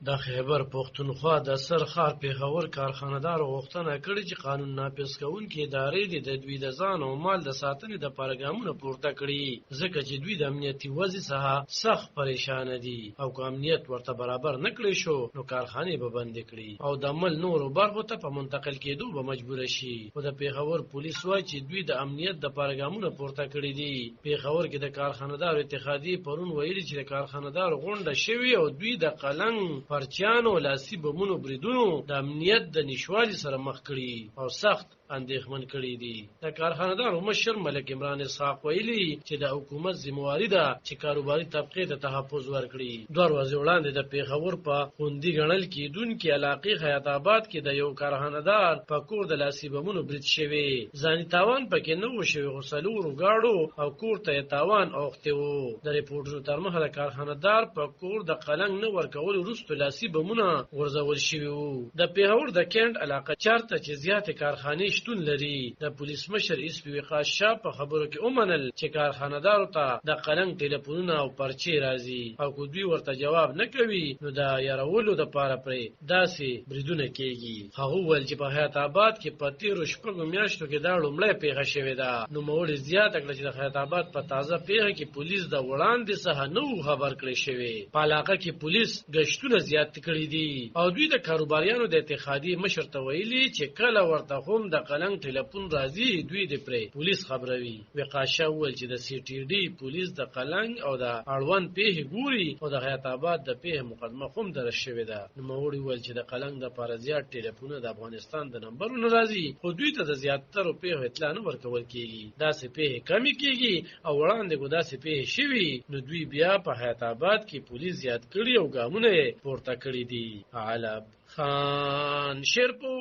د خیبر پښتونخوا د سرخار پیښور کارخانه‌دار غوښتنه کړې چې قانون نافذ کوونکې ادارې د دوی د ځان او مال د ساتنې د پروګرامونو پورته کړي، ځکه چې دوی د امنیتي وضع څخه سخت پریشان دي او که امنیت ورته برابر نه کړی شو نو کارخانې به بندې کړي او د عمل نورو برخو ته په منتقل کېدو به مجبور شي. خو د پیښور پولیس وایي چې دوی د امنیت د پروګرامونو پورته کړي دي. پیښور کې د کارخانه‌دارو اتحادیې پرون ویلي چې د کارخانه‌دارو غونډه شوې او دوی د قلنګ پرچیانو لاسي بمونو بریدونو د امنیت د نشوالي سره مخ کړي او سخت اندېښمن کړي دي. د کارخانه‌دارو مشر ملک عمران اسحاق ویلي چې د حکومت ذمہواری ده چې کاروباري طبقه ته تحفظ ورکړي. دوه ورځې وړاندې د پیښور په خوندي ګڼل کېدونکې علاقې حیات آباد کې د یو کارخانه‌دار په کور د لاسي بمونو برید شوی. ځاني تاوان پکې نه و شوی، خو څلورو ګاډو او کور ته تاوان اوښتی و. د ریپورټونو تر مخه د کارخانه‌دار په کور د قلنګ نه ورکولو وروسته لاسي بمونه غورځول شوي وو. د پیښور د کینټ علاقه چارته چې زیاتې کارخانې شتون لري. د پولیس مشر اس پی وقاص شاه په خبرو کې ومنل چې کارخانه‌دارو ته د قلنګ ټلیفونونه او پرچې راځي او که دوی ورته جواب نه کوي نو د یارولو دپاره پرې داسې بریدونه کېږي. هغه وویل چې په حیات آباد کې په تېرو شپږو میاشتو کې دا لومړۍ پیښه شوې ده. نوموړي زیاته کړه چې د حیات آباد په تازه پیښه کې پولیس د وړاندې څخه نه و خبر کړی شوی. په علاقه کې پولیس ګشتونه زیات کړي دي او دوی د کاروباریانو د اتحادیې مشر ته ویلي چې کله ورته هم د قلنګ ټلیفون راځي دوی د پرې پولیس خبروي. وقاص شاه وویل چې د سی ټي ډي پولیس د قلنګ او د اړوند پیښې ګوري او د حیات آباد د پیښې مقدمه هم درج شوې ده. نوموړي وویل چې د قلنګ دپاره زیات ټلیفونونه د افغانستان د نمبرونو راځي خو دوی ته د زیاترو پیښو اطلاع نه ورکول کېږي. داسې پیښې کمې کېږي او وړاندې کو داسې پیښې شوي نو دوی بیا په حیات آباد کې پولیس زیات کړي او ګامونه یې پورته کړي دي. علب خان شیرپو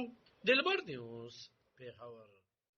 دلبر نیوز پیښور.